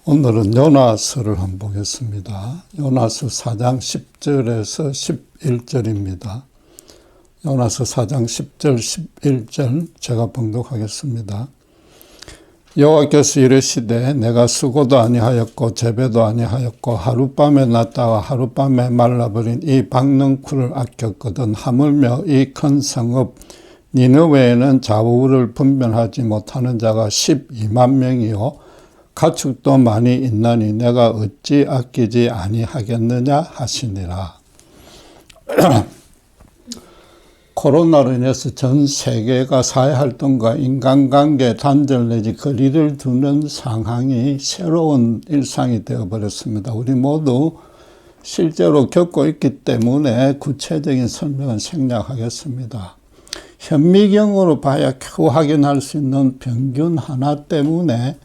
오늘은 요나서를 한번 보겠습니다. 요나서 4장 10절에서 11절입니다. 요나서 4장 10절, 11절 제가 봉독하겠습니다. 여호와께서 이르시되 내가 수고도 아니하였고 재배도 아니하였고 하룻밤에 났다가 하룻밤에 말라버린 이 박능쿨을 아꼈거든. 하물며 이 큰 성읍 니느웨에는 좌우를 분별하지 못하는 자가 12만 명이요 가축도 많이 있나니 내가 어찌 아끼지 아니하겠느냐 하시니라. 코로나로 인해서 전 세계가 사회활동과 인간관계 단절 내지 거리를 두는 상황이 새로운 일상이 되어버렸습니다. 우리 모두 실제로 겪고 있기 때문에 구체적인 설명은 생략하겠습니다. 현미경으로 봐야 겨우 확인할 수 있는 병균 하나 때문에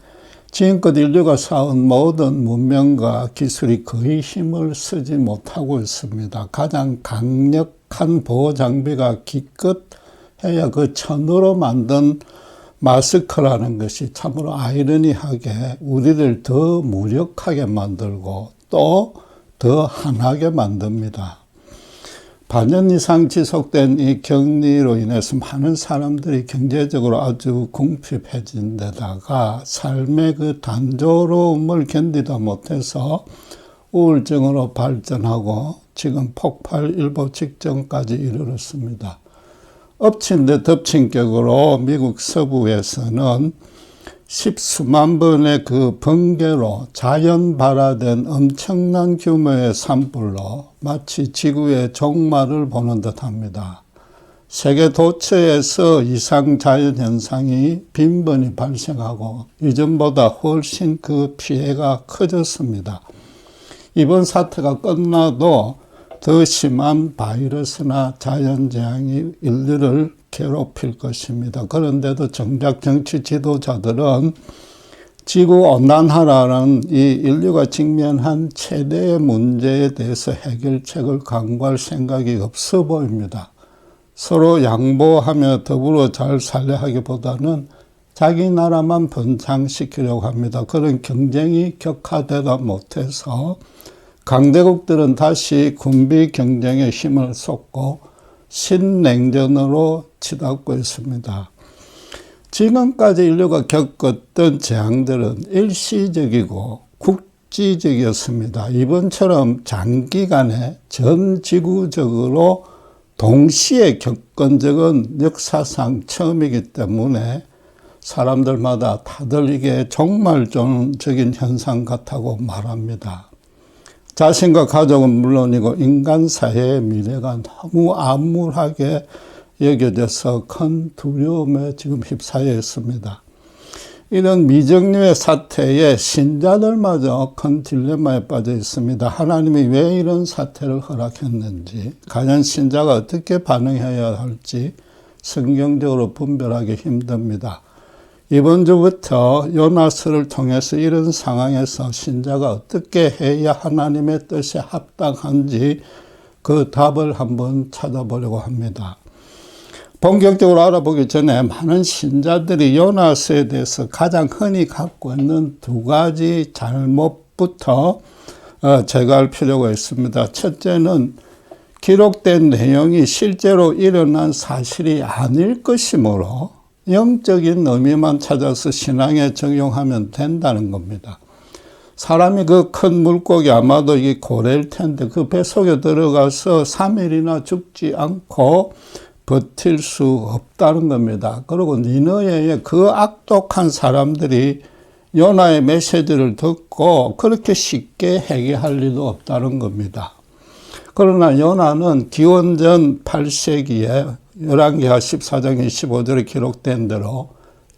지금껏 인류가 쌓은 모든 문명과 기술이 거의 힘을 쓰지 못하고 있습니다. 가장 강력한 보호 장비가 기껏해야 그 천으로 만든 마스크라는 것이 참으로 아이러니하게 우리를 더 무력하게 만들고 또 더 한하게 만듭니다. 반년 이상 지속된 이 격리로 인해서 많은 사람들이 경제적으로 아주 궁핍해진 데다가 삶의 그 단조로움을 견디다 못해서 우울증으로 발전하고 지금 폭발일보 직전까지 이르렀습니다. 엎친 데 덮친 격으로 미국 서부에서는 십수만 번의 그 번개로 자연 발화된 엄청난 규모의 산불로 마치 지구의 종말을 보는 듯합니다. 세계 도처에서 이상 자연 현상이 빈번히 발생하고 이전보다 훨씬 그 피해가 커졌습니다. 이번 사태가 끝나도 더 심한 바이러스나 자연재앙이 인류를 괴롭힐 것입니다. 그런데도 정작 정치 지도자들은 지구온난화라는 이 인류가 직면한 최대의 문제에 대해서 해결책을 강구할 생각이 없어 보입니다. 서로 양보하며 더불어 잘 살려 하기보다는 자기 나라만 번창시키려고 합니다. 그런 경쟁이 격화되다 못해서 강대국들은 다시 군비 경쟁에 힘을 쏟고 신냉전으로 치닫고 있습니다. 지금까지 인류가 겪었던 재앙들은 일시적이고 국지적이었습니다. 이번처럼 장기간에 전 지구적으로 동시에 겪은 적은 역사상 처음이기 때문에 사람들마다 다들 이게 종말적인 현상 같다고 말합니다. 자신과 가족은 물론이고 인간 사회의 미래가 너무 암울하게 여겨져서 큰 두려움에 지금 휩싸여 있습니다. 이런 미정류의 사태에 신자들마저 큰 딜레마에 빠져 있습니다. 하나님이 왜 이런 사태를 허락했는지, 과연 신자가 어떻게 반응해야 할지 성경적으로 분별하기 힘듭니다. 이번 주부터 요나서를 통해서 이런 상황에서 신자가 어떻게 해야 하나님의 뜻에 합당한지 그 답을 한번 찾아보려고 합니다. 본격적으로 알아보기 전에 많은 신자들이 요나서에 대해서 가장 흔히 갖고 있는 두 가지 잘못부터 제거할 필요가 있습니다. 첫째는 기록된 내용이 실제로 일어난 사실이 아닐 것이므로 영적인 의미만 찾아서 신앙에 적용하면 된다는 겁니다. 사람이 그 큰 물고기 아마도 이게 고래일 텐데 그 뱃속에 들어가서 3일이나 죽지 않고 버틸 수 없다는 겁니다. 그리고 니느웨의 그 악독한 사람들이 요나의 메시지를 듣고 그렇게 쉽게 해결할 리도 없다는 겁니다. 그러나 요나는 기원전 8세기에 열왕기하 14장 25절에 기록된 대로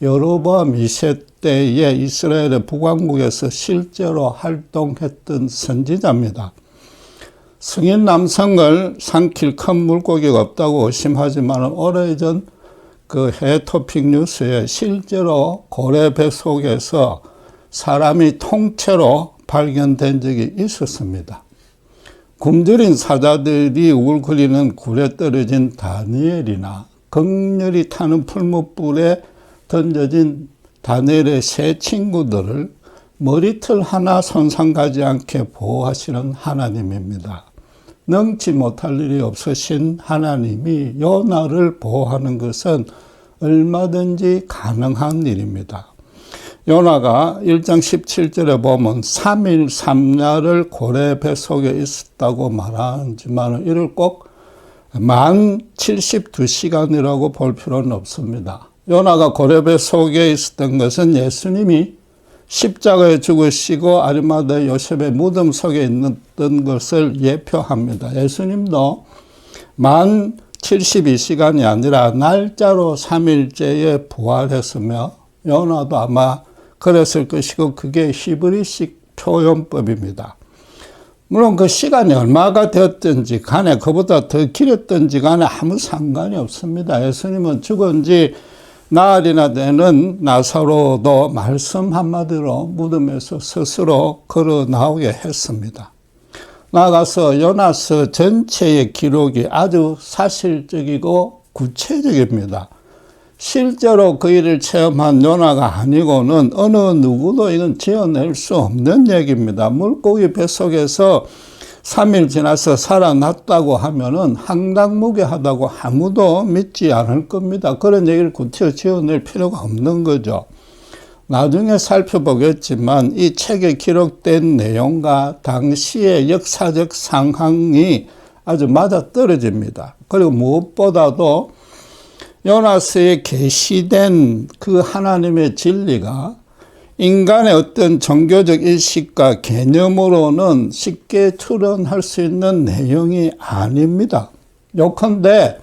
여로보암 2세 때에 이스라엘의 북왕국에서 실제로 활동했던 선지자입니다. 성인 남성을 삼킬 큰 물고기가 없다고 의심하지만 오래전 그 해토픽 뉴스에 실제로 고래 뱃속에서 사람이 통째로 발견된 적이 있었습니다. 굶주린 사자들이 울거리는 굴에 떨어진 다니엘이나 극렬히 타는 풀무불에 던져진 다니엘의 세 친구들을 머리털 하나 손상 가지 않게 보호하시는 하나님입니다. 능치 못할 일이 없으신 하나님이 요나를 보호하는 것은 얼마든지 가능한 일입니다. 요나가 1장 17절에 보면 3일 3야를 고래 뱃속에 있었다고 말하지만 이를 꼭 만 72시간이라고 볼 필요는 없습니다. 요나가 고래 뱃속에 있었던 것은 예수님이 십자가에 죽으시고 아리마대 요셉의 무덤 속에 있던 것을 예표합니다. 예수님도 만 72시간이 아니라 날짜로 3일째에 부활했으며 요나도 아마 그랬을 것이고 그게 히브리식 표현법입니다. 물론 그 시간이 얼마가 되었든지 간에 그보다 더 길었든지 간에 아무 상관이 없습니다. 예수님은 죽은 지 나흘이나 되는 나사로도 말씀 한마디로 무덤에서 스스로 걸어 나오게 했습니다. 나아가서 요나서 전체의 기록이 아주 사실적이고 구체적입니다. 실제로 그 일을 체험한 요나가 아니고는 어느 누구도 이건 지어낼 수 없는 얘기입니다. 물고기 뱃속에서 3일 지나서 살아났다고 하면은 황당무계하다고 아무도 믿지 않을 겁니다. 그런 얘기를 구체적으로 지어낼 필요가 없는 거죠. 나중에 살펴보겠지만 이 책에 기록된 내용과 당시의 역사적 상황이 아주 맞아떨어집니다. 그리고 무엇보다도 요나서에 계시된 그 하나님의 진리가 인간의 어떤 종교적 인식과 개념으로는 쉽게 추론할 수 있는 내용이 아닙니다. 요컨대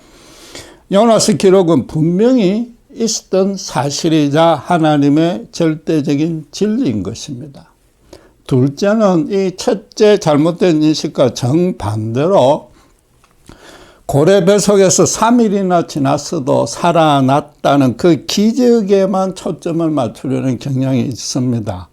요나서 기록은 분명히 있었던 사실이자 하나님의 절대적인 진리인 것입니다. 둘째는 이 첫째 잘못된 인식과 정반대로 고래 뱃속에서 3일이나 지났어도 살아났다는 그 기적에만 초점을 맞추려는 경향이 있습니다.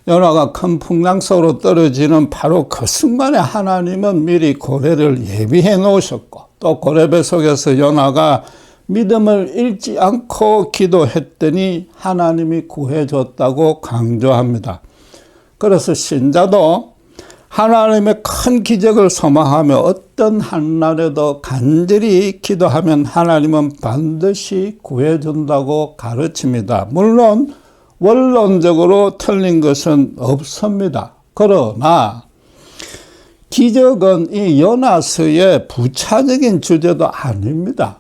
요나가 큰 풍랑 속으로 떨어지는 바로 그 순간에 하나님은 미리 고래를 예비해 놓으셨고 또 고래 뱃속에서 요나가 믿음을 잃지 않고 기도했더니 하나님이 구해줬다고 강조합니다. 그래서 신자도 하나님의 큰 기적을 소망하며 어떤 한날에도 간절히 기도하면 하나님은 반드시 구해준다고 가르칩니다. 물론 원론적으로 틀린 것은 없습니다. 그러나 기적은 이 요나서의 부차적인 주제도 아닙니다.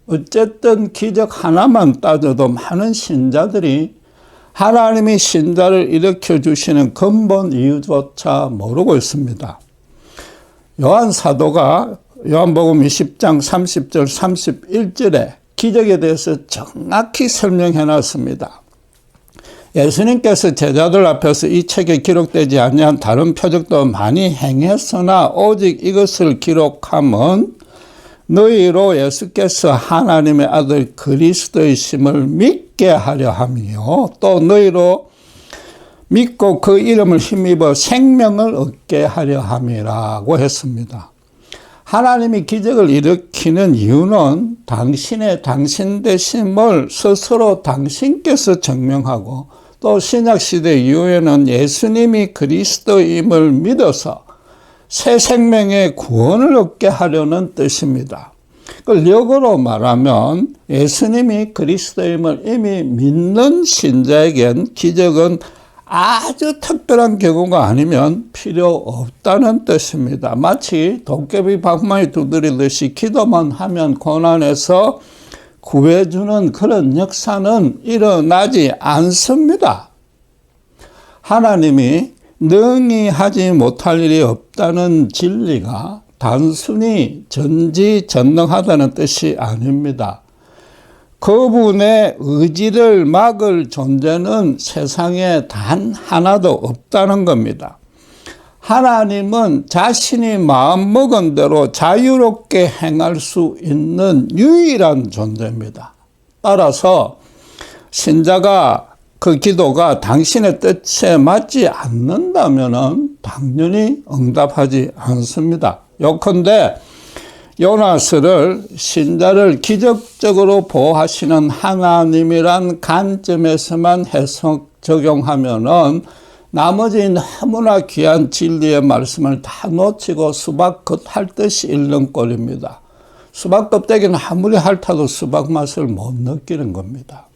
어쨌든 기적 하나만 따져도 많은 신자들이 하나님이 신자를 일으켜 주시는 근본 이유조차 모르고 있습니다. 요한 사도가 요한복음 20장 30절 31절에 기적에 대해서 정확히 설명해 놨습니다. 예수님께서 제자들 앞에서 이 책에 기록되지 아니한 다른 표적도 많이 행했으나 오직 이것을 기록함은 너희로 예수께서 하나님의 아들 그리스도이심을 믿게 하려 함이요 또 너희로 믿고 그 이름을 힘입어 생명을 얻게 하려 함이라고 했습니다. 하나님이 기적을 일으키는 이유는 당신의 당신 되심을 스스로 당신께서 증명하고 또 신약시대 이후에는 예수님이 그리스도임을 믿어서 새 생명의 구원을 얻게 하려는 뜻입니다. 역으로 말하면 예수님이 그리스도임을 이미 믿는 신자에겐 기적은 아주 특별한 경우가 아니면 필요 없다는 뜻입니다. 마치 도깨비 방망이 두드리듯이 기도만 하면 고난에서 구해주는 그런 역사는 일어나지 않습니다. 하나님이 능히 하지 못할 일이 없다는 진리가 단순히 전지전능하다는 뜻이 아닙니다. 그분의 의지를 막을 존재는 세상에 단 하나도 없다는 겁니다. 하나님은 자신이 마음먹은 대로 자유롭게 행할 수 있는 유일한 존재입니다. 따라서 신자가 그 기도가 당신의 뜻에 맞지 않는다면 당연히 응답하지 않습니다. 요컨대 요나스를 신자를 기적적으로 보호하시는 하나님이란 관점에서만 해석 적용하면은 나머지 너무나 귀한 진리의 말씀을 다 놓치고 수박 겉 핥듯이 읽는 꼴입니다. 수박 껍데기는 아무리 핥아도 수박 맛을 못 느끼는 겁니다.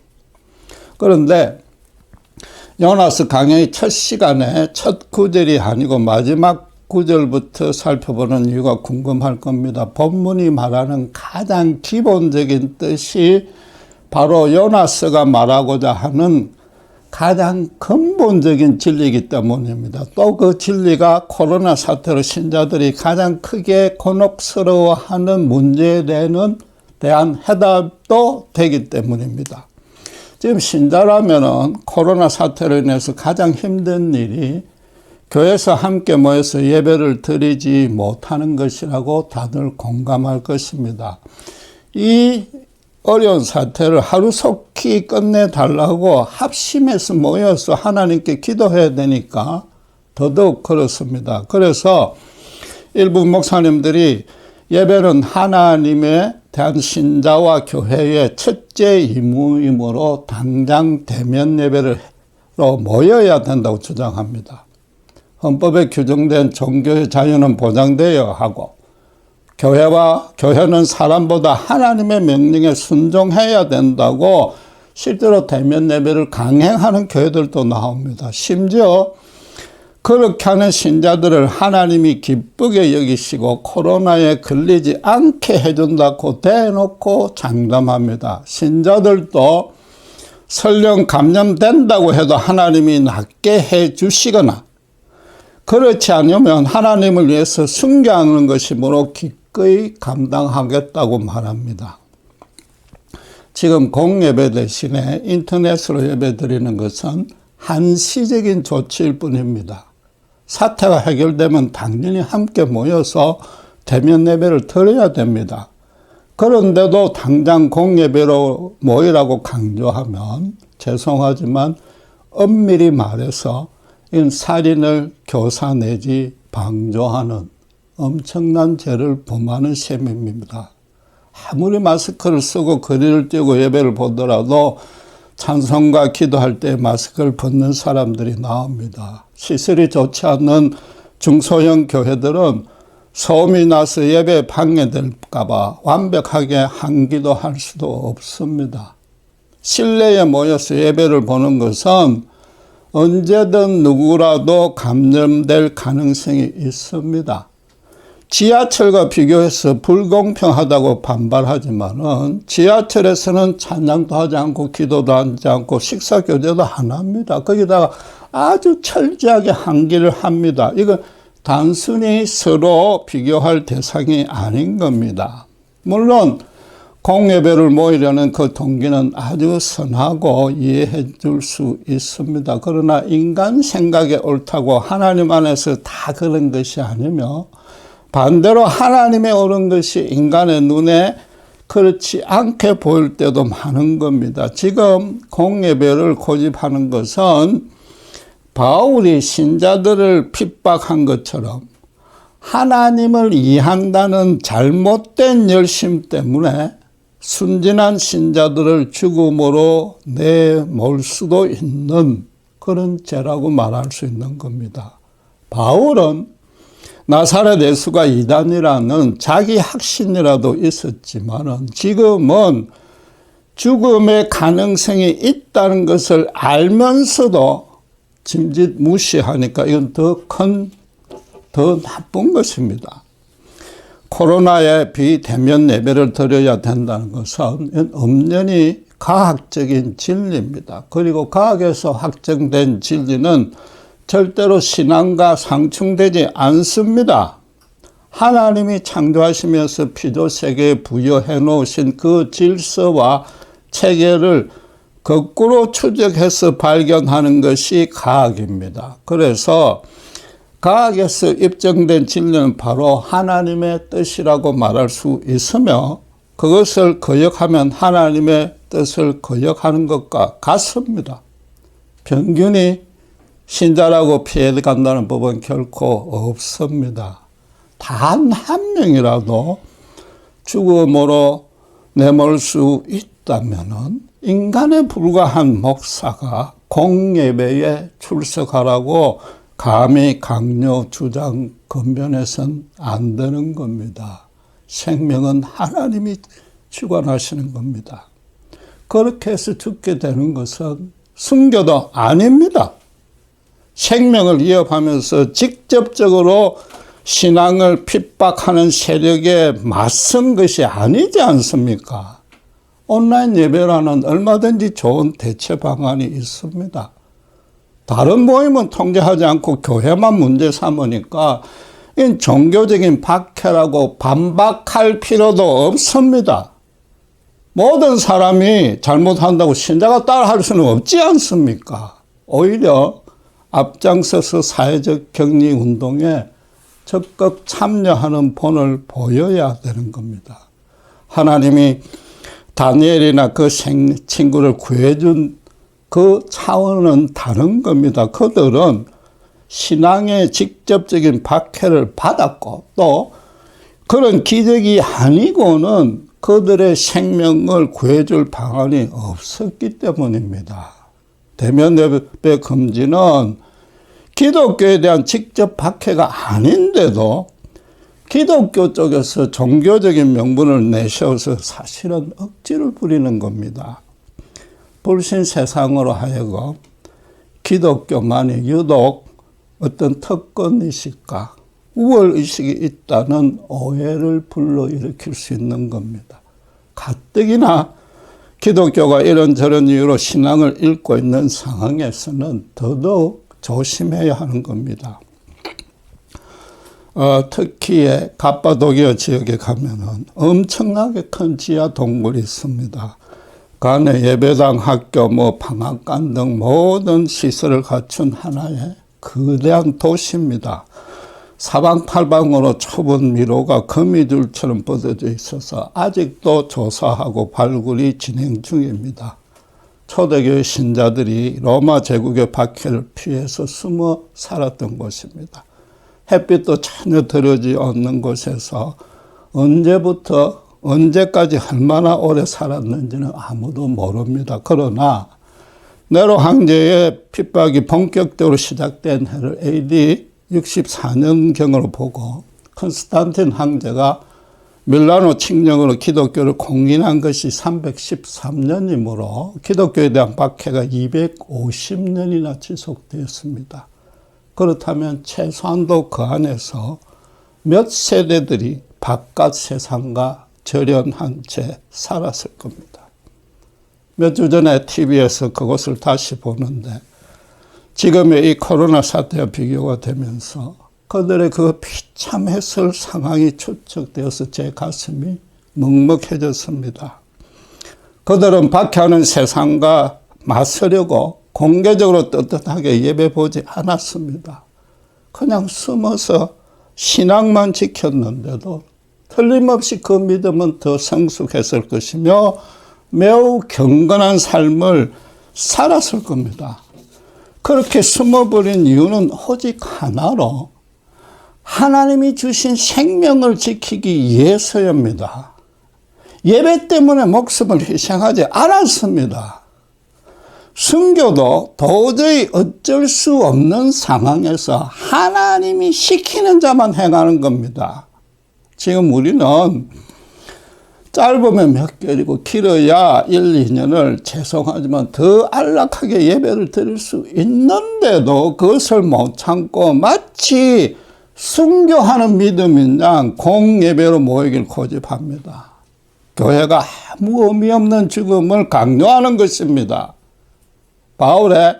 그런데 요나스 강의 첫 시간에 첫 구절이 아니고 마지막 구절부터 살펴보는 이유가 궁금할 겁니다. 본문이 말하는 가장 기본적인 뜻이 바로 요나스가 말하고자 하는 가장 근본적인 진리이기 때문입니다. 또 그 진리가 코로나 사태로 신자들이 가장 크게 곤혹스러워하는 문제에 대한 해답도 되기 때문입니다. 지금 신자라면은 코로나 사태로 인해서 가장 힘든 일이 교회에서 함께 모여서 예배를 드리지 못하는 것이라고 다들 공감할 것입니다. 이 어려운 사태를 하루속히 끝내달라고 합심해서 모여서 하나님께 기도해야 되니까 더더욱 그렇습니다. 그래서 일부 목사님들이 예배는 하나님에 대한 신자와 교회의 첫째 의무이므로 당장 대면 예배로 모여야 된다고 주장합니다. 헌법에 규정된 종교의 자유는 보장되어야 하고 교회는 사람보다 하나님의 명령에 순종해야 된다고 실제로 대면 예배를 강행하는 교회들도 나옵니다. 심지어 그렇게 하는 신자들을 하나님이 기쁘게 여기시고 코로나에 걸리지 않게 해준다고 대놓고 장담합니다. 신자들도 설령 감염된다고 해도 하나님이 낫게 해주시거나 그렇지 않으면 하나님을 위해서 순교하는 것이므로 기꺼이 감당하겠다고 말합니다. 지금 공예배 대신에 인터넷으로 예배드리는 것은 한시적인 조치일 뿐입니다. 사태가 해결되면 당연히 함께 모여서 대면 예배를 드려야 됩니다. 그런데도 당장 공예배로 모이라고 강조하면 죄송하지만 엄밀히 말해서 이건 살인을 교사 내지 방조하는 엄청난 죄를 범하는 셈입니다. 아무리 마스크를 쓰고 거리를 띄우고 예배를 보더라도 찬송과 기도할 때 마스크를 벗는 사람들이 나옵니다. 시설이 좋지 않는 중소형 교회들은 소음이 나서 예배 방해될까 봐 완벽하게 한기도 할 수도 없습니다. 실내에 모여서 예배를 보는 것은 언제든 누구라도 감염될 가능성이 있습니다. 지하철과 비교해서 불공평하다고 반발하지만은 지하철에서는 찬양도 하지 않고 기도도 하지 않고 식사 교제도 안 합니다. 거기다가 아주 철저하게 한기를 합니다. 이건 단순히 서로 비교할 대상이 아닌 겁니다. 물론 공예배를 모이려는 그 동기는 아주 선하고 이해해 줄 수 있습니다. 그러나 인간 생각에 옳다고 하나님 안에서 다 그런 것이 아니며 반대로 하나님의 옳은 것이 인간의 눈에 그렇지 않게 보일 때도 많은 겁니다. 지금 공예배를 고집하는 것은 바울이 신자들을 핍박한 것처럼 하나님을 이해한다는 잘못된 열심 때문에 순진한 신자들을 죽음으로 내몰 수도 있는 그런 죄라고 말할 수 있는 겁니다. 바울은 나사렛 예수가 이단이라는 자기 확신이라도 있었지만은 지금은 죽음의 가능성이 있다는 것을 알면서도 짐짓 무시하니까 이건 더 나쁜 것입니다. 코로나에 비대면 예배를 드려야 된다는 것은 엄연히 과학적인 진리입니다. 그리고 과학에서 확정된 진리는 절대로 신앙과 상충되지 않습니다. 하나님이 창조하시면서 피조세계에 부여해 놓으신 그 질서와 체계를 거꾸로 추적해서 발견하는 것이 과학입니다. 그래서 과학에서 입증된 진리는 바로 하나님의 뜻이라고 말할 수 있으며 그것을 거역하면 하나님의 뜻을 거역하는 것과 같습니다. 평균이 신자라고 피해간다는 법은 결코 없습니다. 단 한 명이라도 죽음으로 내몰 수 있다면은 인간에 불과한 목사가 공예배에 출석하라고 감히 강요 주장 권변해서는 안 되는 겁니다. 생명은 하나님이 주관하시는 겁니다. 그렇게 해서 죽게 되는 것은 순교도 아닙니다. 생명을 위협하면서 직접적으로 신앙을 핍박하는 세력에 맞선 것이 아니지 않습니까? 온라인 예배라는 얼마든지 좋은 대체 방안이 있습니다. 다른 모임은 통제하지 않고 교회만 문제 삼으니까 이 종교적인 박해라고 반박할 필요도 없습니다. 모든 사람이 잘못한다고 신자가 따라할 수는 없지 않습니까? 오히려 앞장서서 사회적 격리 운동에 적극 참여하는 본을 보여야 되는 겁니다. 하나님이 다니엘이나 그 친구를 구해준 그 차원은 다른 겁니다. 그들은 신앙의 직접적인 박해를 받았고 또 그런 기적이 아니고는 그들의 생명을 구해줄 방안이 없었기 때문입니다. 대면 예배 금지는 기독교에 대한 직접 박해가 아닌데도 기독교 쪽에서 종교적인 명분을 내세워서 사실은 억지를 부리는 겁니다. 불신 세상으로 하여금 기독교만이 유독 어떤 특권의식과 우월의식이 있다는 오해를 불러일으킬 수 있는 겁니다. 가뜩이나 기독교가 이런저런 이유로 신앙을 잃고 있는 상황에서는 더더욱 조심해야 하는 겁니다. 터키의 갑바도기아 지역에 가면은 엄청나게 큰 지하 동굴이 있습니다. 그 안에 예배당, 학교, 방앗간 등 모든 시설을 갖춘 하나의 거대한 도시입니다. 사방팔방으로 좁은 미로가 거미줄처럼 뻗어져 있어서 아직도 조사하고 발굴이 진행 중입니다. 초대교회 신자들이 로마 제국의 박해를 피해서 숨어 살았던 곳입니다. 햇빛도 전혀 들어오지 않는 곳에서 언제부터 언제까지 얼마나 오래 살았는지는 아무도 모릅니다. 그러나 네로 황제의 핍박이 본격적으로 시작된 해를 AD 64년경으로 보고 컨스탄틴 황제가 밀라노 칙령으로 기독교를 공인한 것이 313년이므로 기독교에 대한 박해가 250년이나 지속되었습니다. 그렇다면 최소한도 그 안에서 몇 세대들이 바깥 세상과 절연한 채 살았을 겁니다. 몇 주 전에 TV에서 그것을 다시 보는데 지금의 이 코로나 사태와 비교가 되면서 그들의 그 비참했을 상황이 추측되어서 제 가슴이 먹먹해졌습니다. 그들은 박해하는 세상과 맞서려고 공개적으로 떳떳하게 예배 보지 않았습니다. 그냥 숨어서 신앙만 지켰는데도 틀림없이 그 믿음은 더 성숙했을 것이며 매우 경건한 삶을 살았을 겁니다. 그렇게 숨어버린 이유는 오직 하나로 하나님이 주신 생명을 지키기 위해서입니다. 예배 때문에 목숨을 희생하지 않았습니다. 순교도 도저히 어쩔 수 없는 상황에서 하나님이 시키는 자만 행하는 겁니다. 지금 우리는 짧으면 몇 개월이고 길어야 1, 2년을 죄송하지만 더 안락하게 예배를 드릴 수 있는데도 그것을 못 참고 마치 순교하는 믿음인 양 공예배로 모이길 고집합니다. 교회가 아무 의미 없는 죽음을 강요하는 것입니다. 바울의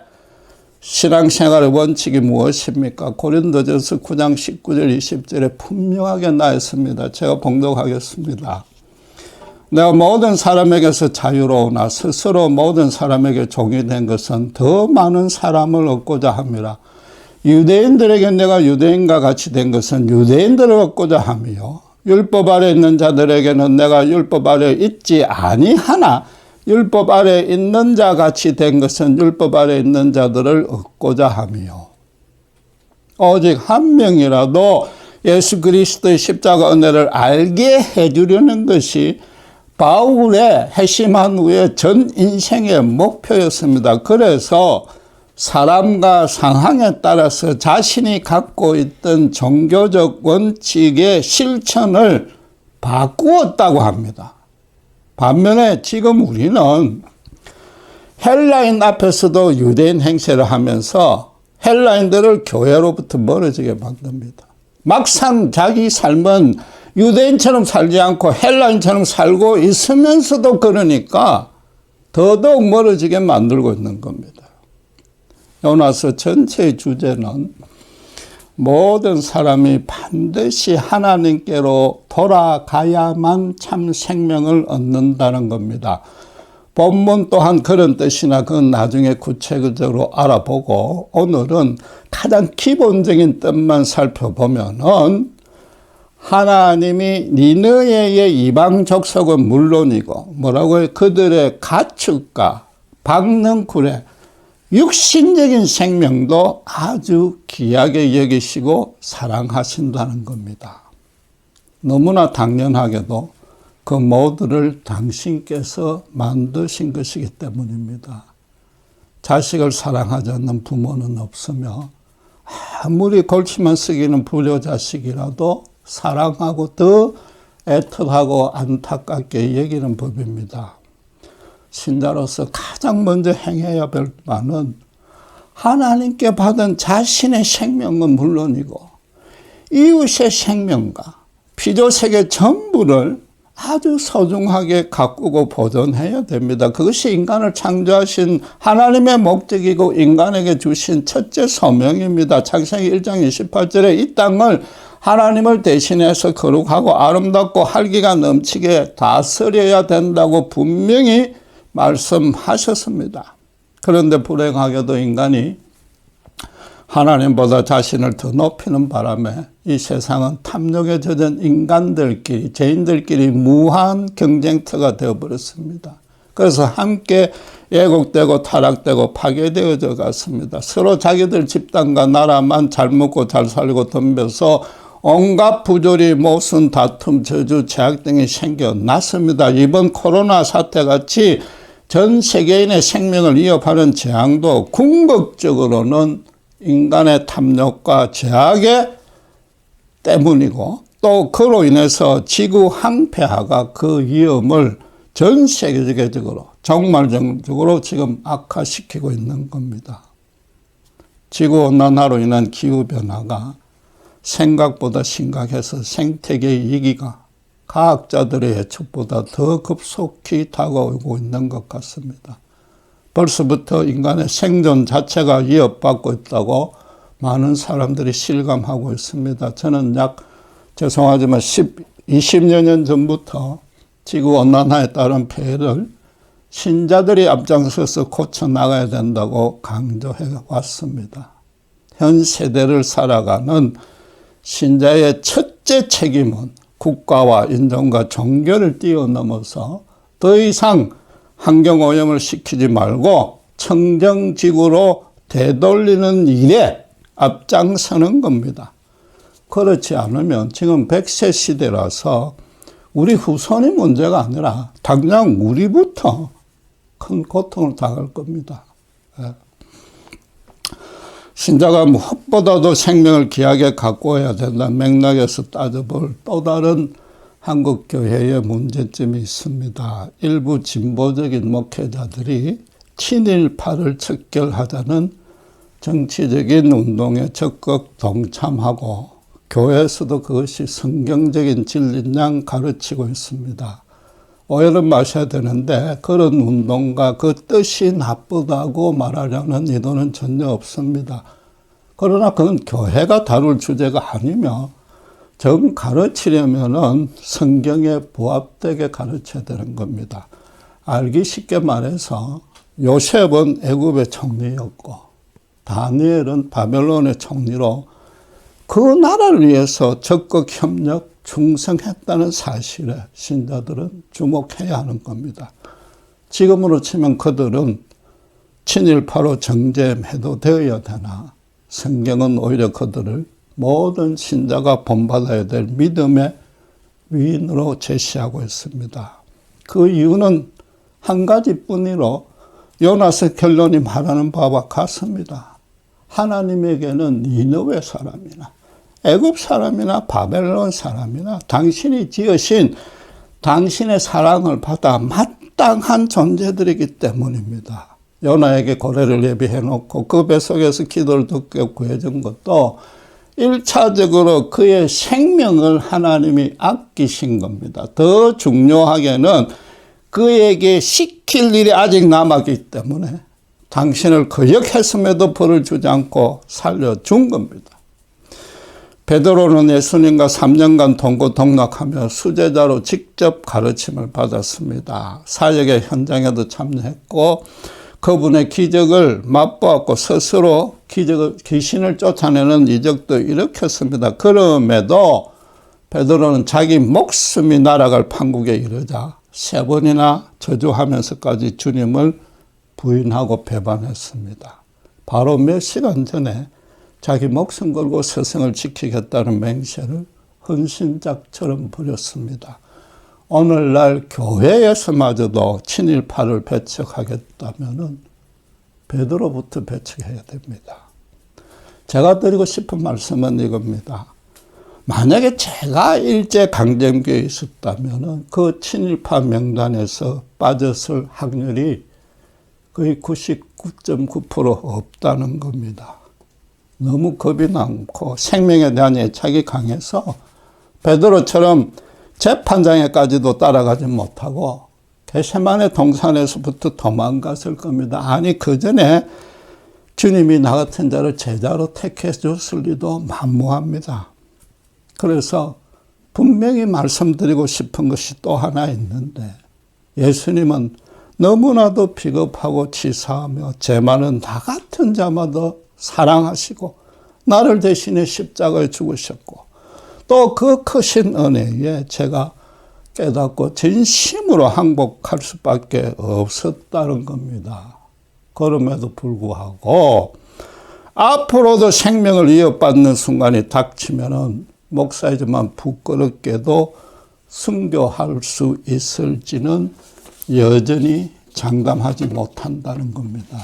신앙생활의 원칙이 무엇입니까? 고린도전서 9장 19절 20절에 분명하게 나있습니다. 제가 봉독하겠습니다. 내가 모든 사람에게서 자유로우나 스스로 모든 사람에게 종이 된 것은 더 많은 사람을 얻고자 함이라. 유대인들에게 내가 유대인과 같이 된 것은 유대인들을 얻고자 함이요. 율법 아래 있는 자들에게는 내가 율법 아래 있지 아니하나 율법 아래 있는 자 같이 된 것은 율법 아래 있는 자들을 얻고자 함이요. 오직 한 명이라도 예수 그리스도의 십자가 은혜를 알게 해주려는 것이 바울의 회심한 후에 전 인생의 목표였습니다. 그래서 사람과 상황에 따라서 자신이 갖고 있던 종교적 원칙의 실천을 바꾸었다고 합니다. 반면에 지금 우리는 헬라인 앞에서도 유대인 행세를 하면서 헬라인들을 교회로부터 멀어지게 만듭니다. 막상 자기 삶은 유대인처럼 살지 않고 헬라인처럼 살고 있으면서도 그러니까 더더욱 멀어지게 만들고 있는 겁니다. 요나서 전체의 주제는 모든 사람이 반드시 하나님께로 돌아가야만 참 생명을 얻는다는 겁니다. 본문 또한 그런 뜻이나 그건 나중에 구체적으로 알아보고 오늘은 가장 기본적인 뜻만 살펴보면은 하나님이 니느웨의 이방 족속은 물론이고 뭐라고요? 그들의 가축과 박능굴의 육신적인 생명도 아주 귀하게 여기시고 사랑하신다는 겁니다. 너무나 당연하게도 그 모두를 당신께서 만드신 것이기 때문입니다. 자식을 사랑하지 않는 부모는 없으며 아무리 골치만 쓰기는 불효자식이라도 사랑하고 더 애틋하고 안타깝게 여기는 법입니다. 신자로서 가장 먼저 행해야 할 바는 하나님께 받은 자신의 생명은 물론이고 이웃의 생명과 피조세계 전부를 아주 소중하게 가꾸고 보존해야 됩니다. 그것이 인간을 창조하신 하나님의 목적이고 인간에게 주신 첫째 소명입니다. 창세기 1장 28절에 이 땅을 하나님을 대신해서 거룩하고 아름답고 활기가 넘치게 다스려야 된다고 분명히 말씀하셨습니다. 그런데 불행하게도 인간이 하나님보다 자신을 더 높이는 바람에 이 세상은 탐욕에 젖은 인간들끼리, 죄인들끼리 무한 경쟁터가 되어버렸습니다. 그래서 함께 왜곡되고 타락되고 파괴되어져 갔습니다. 서로 자기들 집단과 나라만 잘 먹고 잘 살고 덤벼서 온갖 부조리, 모순, 다툼, 저주, 제약 등이 생겨났습니다. 이번 코로나 사태같이 전 세계인의 생명을 위협하는 재앙도 궁극적으로는 인간의 탐욕과 제약의 때문이고 또 그로 인해서 지구 항폐화가 그 위험을 전 세계적으로 정말적으로 지금 악화시키고 있는 겁니다. 지구온난화로 인한 기후변화가 생각보다 심각해서 생태계의 위기가 과학자들의 예측보다 더 급속히 다가오고 있는 것 같습니다. 벌써부터 인간의 생존 자체가 위협받고 있다고 많은 사람들이 실감하고 있습니다. 저는 죄송하지만 20여 년 전부터 지구온난화에 따른 폐해를 신자들이 앞장서서 고쳐나가야 된다고 강조해 왔습니다. 현 세대를 살아가는 신자의 첫째 책임은 국가와 인종과 종교를 뛰어넘어서 더 이상 환경오염을 시키지 말고 청정지구로 되돌리는 일에 앞장서는 겁니다. 그렇지 않으면 지금 100세 시대라서 우리 후손이 문제가 아니라 당장 우리부터 큰 고통을 당할 겁니다. 신자가 무엇보다도 생명을 귀하게 가꾸어야 된다는 맥락에서 따져볼 또 다른 한국 교회의 문제점이 있습니다. 일부 진보적인 목회자들이 친일파를 척결하자는 정치적인 운동에 적극 동참하고 교회에서도 그것이 성경적인 진리인 양 가르치고 있습니다. 오해는 마셔야 되는데 그런 운동과 그 뜻이 나쁘다고 말하려는 의도는 전혀 없습니다. 그러나 그건 교회가 다룰 주제가 아니며 정 가르치려면은 성경에 부합되게 가르쳐야 되는 겁니다. 알기 쉽게 말해서 요셉은 애굽의 총리였고 다니엘은 바벨론의 총리로 그 나라를 위해서 적극 협력 충성했다는 사실에 신자들은 주목해야 하는 겁니다. 지금으로 치면 그들은 친일파로 정죄해도 되어야 되나 성경은 오히려 그들을 모든 신자가 본받아야 될 믿음의 위인으로 제시하고 있습니다. 그 이유는 한 가지뿐이로 요나서 결론이 말하는 바와 같습니다. 하나님에게는 니느웨 사람이나 애굽 사람이나 바벨론 사람이나 당신이 지으신 당신의 사랑을 받아 마땅한 존재들이기 때문입니다. 요나에게 고래를 예비해 놓고 그 뱃속에서 기도를 듣게 구해준 것도 1차적으로 그의 생명을 하나님이 아끼신 겁니다. 더 중요하게는 그에게 시킬 일이 아직 남았기 때문에 당신을 거역했음에도 벌을 주지 않고 살려준 겁니다. 베드로는 예수님과 3년간 동고동락하며 수제자로 직접 가르침을 받았습니다. 사역의 현장에도 참여했고 그분의 기적을 맛보았고 스스로 귀신을 쫓아내는 이적도 일으켰습니다. 그럼에도 베드로는 자기 목숨이 날아갈 판국에 이르자 3번이나 저주하면서까지 주님을 부인하고 배반했습니다. 바로 몇 시간 전에 자기 목숨 걸고 스승을 지키겠다는 맹세를 헌신작처럼 부렸습니다. 오늘날 교회에서마저도 친일파를 배척하겠다면 베드로부터 배척해야 됩니다. 제가 드리고 싶은 말씀은 이겁니다. 만약에 제가 일제강점기에 있었다면 그 친일파 명단에서 빠졌을 확률이 거의 99.9% 없다는 겁니다. 너무 겁이 많고 생명에 대한 애착이 강해서 베드로처럼 재판장에까지도 따라가지 못하고 겟세마네 동산에서부터 도망갔을 겁니다. 아니 그 전에 주님이 나 같은 자를 제자로 택해 줬을 리도 만무합니다. 그래서 분명히 말씀드리고 싶은 것이 또 하나 있는데 예수님은 너무나도 비겁하고 치사하며 죄 많은 나 같은 자마다 사랑하시고 나를 대신해 십자가에 죽으셨고 또 그 크신 은혜에 제가 깨닫고 진심으로 항복할 수밖에 없었다는 겁니다. 그럼에도 불구하고 앞으로도 생명을 이어받는 순간이 닥치면은 목사이지만 부끄럽게도 순교할 수 있을지는 여전히 장담하지 못한다는 겁니다.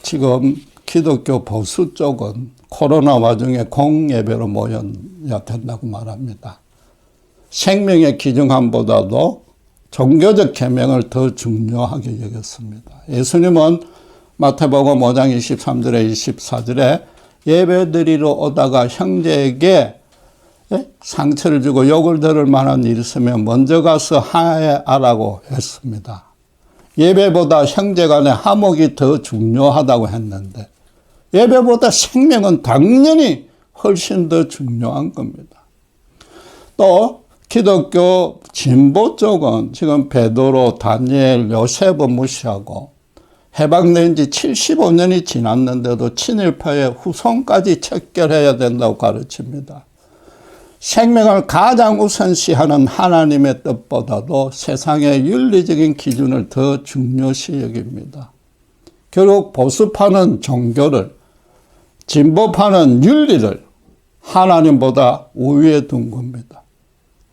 지금 기독교 보수 쪽은 코로나 와중에 공예배로 모여야 된다고 말합니다. 생명의 귀중함보다도 종교적 계명을 더 중요하게 여겼습니다. 예수님은 마태복음 5장 23절에 24절에 예배드리러 오다가 형제에게 상처를 주고 욕을 들을 만한 일이 있으면 먼저 가서 화해하라고 했습니다. 예배보다 형제 간의 화목이 더 중요하다고 했는데 예배보다 생명은 당연히 훨씬 더 중요한 겁니다. 또 기독교 진보 쪽은 지금 베드로, 다니엘, 요셉을 무시하고 해방된 지 75년이 지났는데도 친일파의 후손까지 척결해야 된다고 가르칩니다. 생명을 가장 우선시하는 하나님의 뜻보다도 세상의 윤리적인 기준을 더 중요시 여깁니다. 결국 보수파는 종교를, 진보파는 윤리를 하나님보다 우위에 둔 겁니다.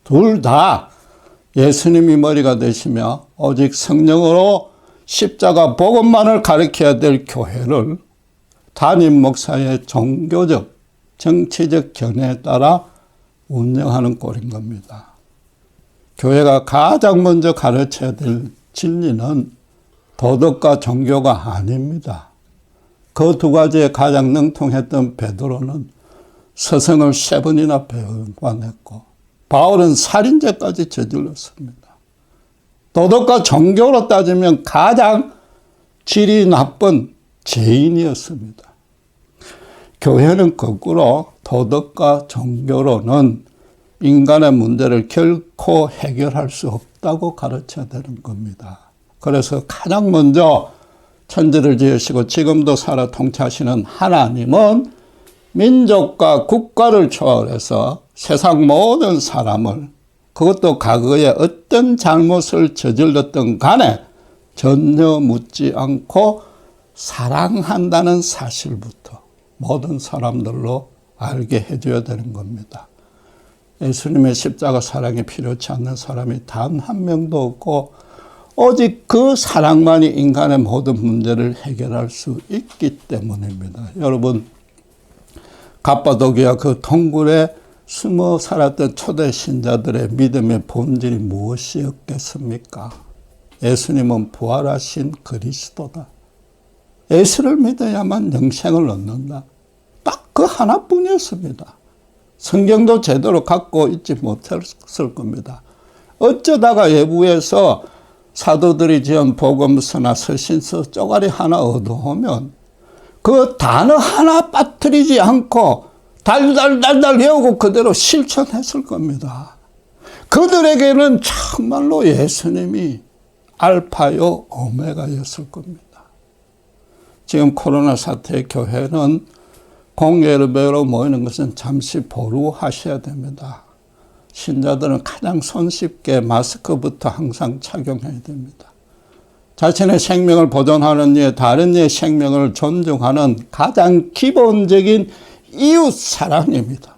둘 다 예수님이 머리가 되시며 오직 성령으로 십자가 복음만을 가르쳐야 될 교회를 담임 목사의 종교적, 정치적 견해에 따라 운영하는 꼴인 겁니다. 교회가 가장 먼저 가르쳐야 될 진리는 도덕과 종교가 아닙니다. 그 두 가지에 가장 능통했던 베드로는 스승을 3번이나 배반했고 바울은 살인죄까지 저질렀습니다. 도덕과 종교로 따지면 가장 질이 나쁜 죄인이었습니다. 교회는 거꾸로 도덕과 종교로는 인간의 문제를 결코 해결할 수 없다고 가르쳐야 되는 겁니다. 그래서 가장 먼저 천지를 지으시고 지금도 살아 통치하시는 하나님은 민족과 국가를 초월해서 세상 모든 사람을 그것도 과거에 어떤 잘못을 저질렀던 간에 전혀 묻지 않고 사랑한다는 사실부터 모든 사람들로 알게 해줘야 되는 겁니다. 예수님의 십자가 사랑이 필요치 않는 사람이 단 한 명도 없고 오직 그 사랑만이 인간의 모든 문제를 해결할 수 있기 때문입니다. 여러분, 갑바도기아 그 동굴에 숨어 살았던 초대 신자들의 믿음의 본질이 무엇이었겠습니까? 예수님은 부활하신 그리스도다. 예수를 믿어야만 영생을 얻는다. 딱 그 하나뿐이었습니다. 성경도 제대로 갖고 있지 못했을 겁니다. 어쩌다가 외부에서 사도들이 지은 복음서나 서신서 쪼가리 하나 얻어오면 그 단어 하나 빠뜨리지 않고 달달달달 외우고 그대로 실천했을 겁니다. 그들에게는 정말로 예수님이 알파요 오메가였을 겁니다. 지금 코로나 사태의 교회는 공예배로 모이는 것은 잠시 보류하셔야 됩니다. 신자들은 가장 손쉽게 마스크부터 항상 착용해야 됩니다. 자신의 생명을 보존하는 일, 다른 이의 생명을 존중하는 가장 기본적인 이웃 사랑입니다.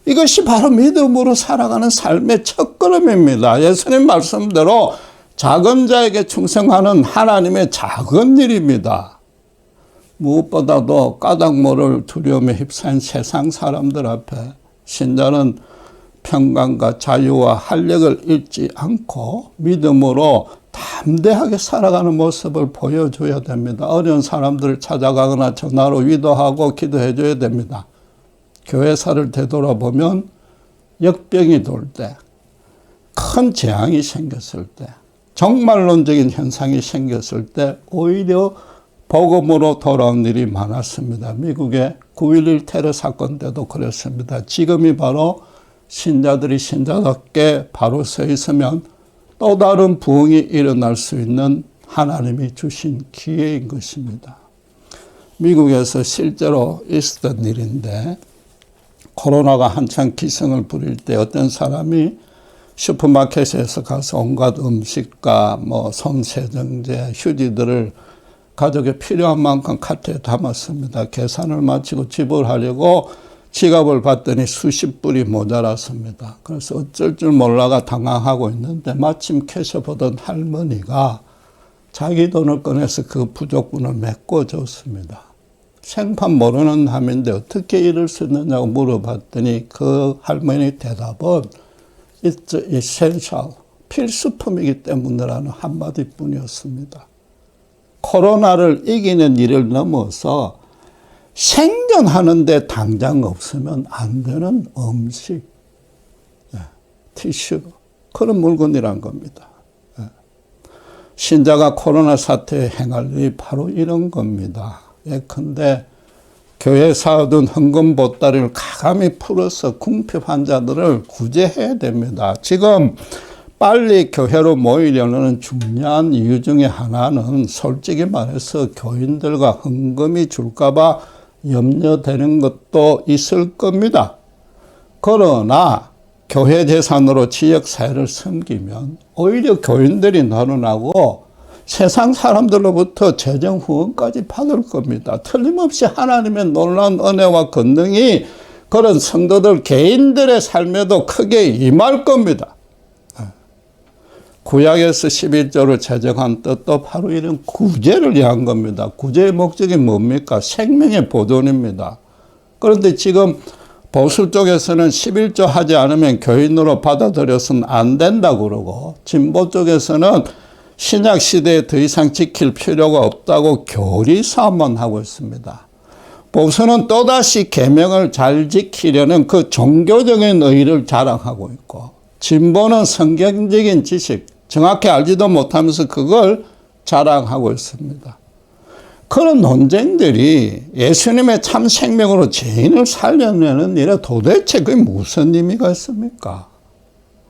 이것이 바로 믿음으로 살아가는 삶의 첫걸음입니다. 예수님 말씀대로 작은 자에게 충성하는 하나님의 작은 일입니다. 무엇보다도 까닭모를 두려움에 휩싸인 세상 사람들 앞에 신자는 평강과 자유와 활력을 잃지 않고 믿음으로 담대하게 살아가는 모습을 보여줘야 됩니다. 어려운 사람들을 찾아가거나 전화로 위로하고 기도해 줘야 됩니다. 교회사를 되돌아보면 역병이 돌 때, 큰 재앙이 생겼을 때, 종말론적인 현상이 생겼을 때 오히려 복음으로 돌아온 일이 많았습니다. 미국의 9.11 테러 사건 때도 그랬습니다. 지금이 바로 신자들이 신자답게 바로 서 있으면 또 다른 부흥이 일어날 수 있는 하나님이 주신 기회인 것입니다. 미국에서 실제로 있었던 일인데 코로나가 한창 기승을 부릴 때 어떤 사람이 슈퍼마켓에서 가서 온갖 음식과 손세정제, 휴지들을 가족에 필요한 만큼 카트에 담았습니다. 계산을 마치고 지불하려고 지갑을 봤더니 수십 불이 모자랐습니다. 그래서 어쩔 줄 몰라가 당황하고 있는데 마침 캐셔 보던 할머니가 자기 돈을 꺼내서 그 부족분을 메꿔줬습니다. 생판 모르는 함인데 어떻게 이럴 수 있느냐고 물어봤더니 그 할머니 대답은 It's essential, 필수품이기 때문이라는 한마디뿐이었습니다. 코로나를 이기는 일을 넘어서 생존하는데 당장 없으면 안 되는 음식, 티슈, 그런 물건이란 겁니다. 신자가 코로나 사태에 행할 일이 바로 이런 겁니다. 예컨대 교회에서 얻은 헌금 보따리를 가감히 풀어서 궁핍 환자들을 구제해야 됩니다. 지금 빨리 교회로 모이려는 중요한 이유 중에 하나는 솔직히 말해서 교인들과 헌금이 줄까봐 염려되는 것도 있을 겁니다. 그러나 교회 재산으로 지역사회를 섬기면 오히려 교인들이 늘어나고 세상 사람들로부터 재정 후원까지 받을 겁니다. 틀림없이 하나님의 놀라운 은혜와 권능이 그런 성도들 개인들의 삶에도 크게 임할 겁니다. 구약에서 11조를 제정한 뜻도 바로 이런 구제를 위한 겁니다. 구제의 목적이 뭡니까? 생명의 보존입니다. 그런데 지금 보수 쪽에서는 11조 하지 않으면 교인으로 받아들여서는 안 된다고 그러고 진보 쪽에서는 신약 시대에 더 이상 지킬 필요가 없다고 교리사만 하고 있습니다. 보수는 또다시 계명을 잘 지키려는 그 종교적인 의의를 자랑하고 있고 진보는 성경적인 지식, 정확히 알지도 못하면서 그걸 자랑하고 있습니다. 그런 논쟁들이 예수님의 참 생명으로 죄인을 살려내는 일에 도대체 그게 무슨 의미가 있습니까?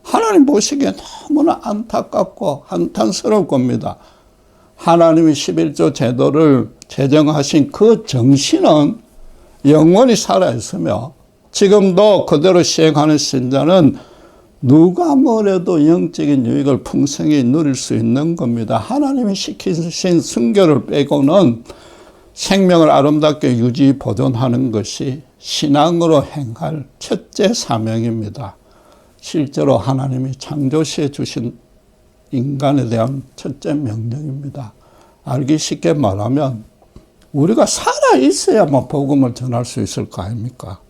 하나님 보시기에 너무나 안타깝고 한탄스러울 겁니다. 하나님이 11조 제도를 제정하신 그 정신은 영원히 살아있으며 지금도 그대로 시행하는 신자는 누가 뭐래도 영적인 유익을 풍성히 누릴 수 있는 겁니다. 하나님이 시키신 순교를 빼고는 생명을 아름답게 유지 보존하는 것이 신앙으로 행할 첫째 사명입니다. 실제로 하나님이 창조시에 주신 인간에 대한 첫째 명령입니다. 알기 쉽게 말하면 우리가 살아 있어야만 복음을 전할 수 있을 거 아닙니까?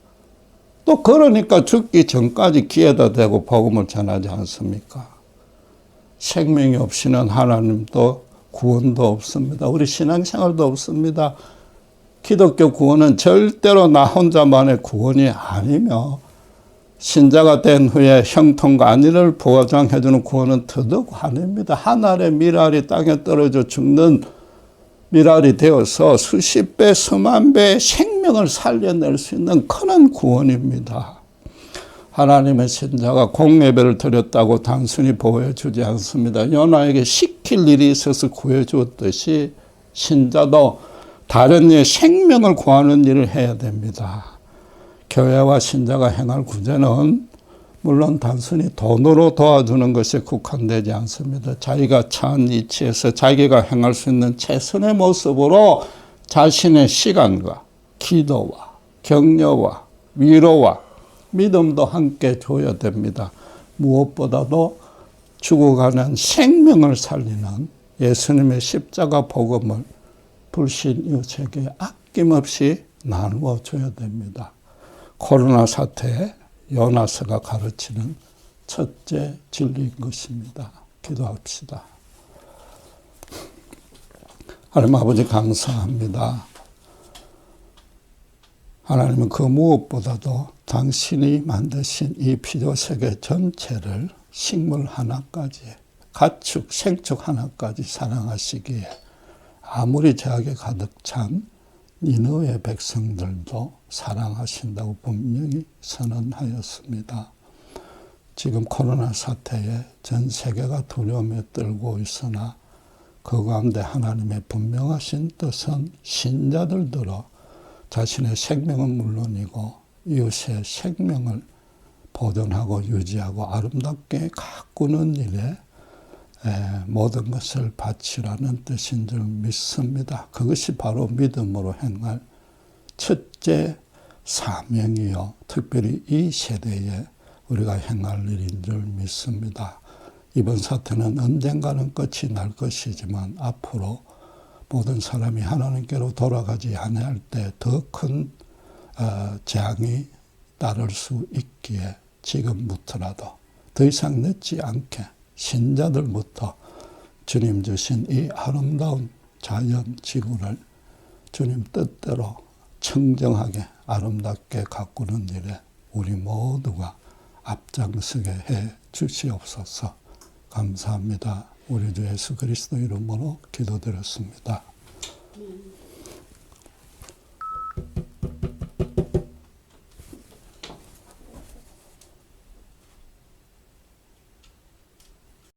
또 그러니까 죽기 전까지 기회도 되고 복음을 전하지 않습니까? 생명이 없이는 하나님도 구원도 없습니다. 우리 신앙생활도 없습니다. 기독교 구원은 절대로 나 혼자만의 구원이 아니며 신자가 된 후에 형통과 안위를 보장해주는 구원은 더더욱 아닙니다. 한 알의 밀알이 땅에 떨어져 죽는 밀알이 되어서 수십 배, 수만 배의 생명을 살려낼 수 있는 큰 구원입니다. 하나님의 신자가 공예배를 드렸다고 단순히 보여주지 않습니다. 요나에게 시킬 일이 있어서 구해주었듯이 신자도 다른 이의 생명을 구하는 일을 해야 됩니다. 교회와 신자가 행할 구제는 물론 단순히 돈으로 도와주는 것에 국한되지 않습니다. 자기가 처한 위치에서 자기가 행할 수 있는 최선의 모습으로 자신의 시간과 기도와 격려와 위로와 믿음도 함께 줘야 됩니다. 무엇보다도 죽어가는 생명을 살리는 예수님의 십자가 복음을 불신 이웃에게 아낌없이 나누어 줘야 됩니다. 코로나 사태에 요나서가 가르치는 첫째 진리인 것입니다. 기도합시다. 하나님 아버지 감사합니다. 하나님은 그 무엇보다도 당신이 만드신 이 피조세계 전체를 식물 하나까지, 가축, 생축 하나까지 사랑하시기에 아무리 죄악에 가득 찬 니느웨 백성들도 사랑하신다고 분명히 선언하였습니다. 지금 코로나 사태에 전 세계가 두려움에 떨고 있으나 그 가운데 하나님의 분명하신 뜻은 신자들들어 자신의 생명은 물론이고 이웃의 생명을 보존하고 유지하고 아름답게 가꾸는 일에 모든 것을 바치라는 뜻인 줄 믿습니다. 그것이 바로 믿음으로 행할 첫째 사명이요. 특별히 이 세대에 우리가 행할 일인 줄 믿습니다. 이번 사태는 언젠가는 끝이 날 것이지만 앞으로 모든 사람이 하나님께로 돌아가지 아니할 때 더 큰 재앙이 따를 수 있기에 지금부터라도 더 이상 늦지 않게 신자들부터 주님 주신 이 아름다운 자연 지구를 주님 뜻대로 청정하게 아름답게 가꾸는 일에 우리 모두가 앞장서게 해 주시옵소서. 감사합니다. 우리 주 예수 그리스도 이름으로 기도드렸습니다.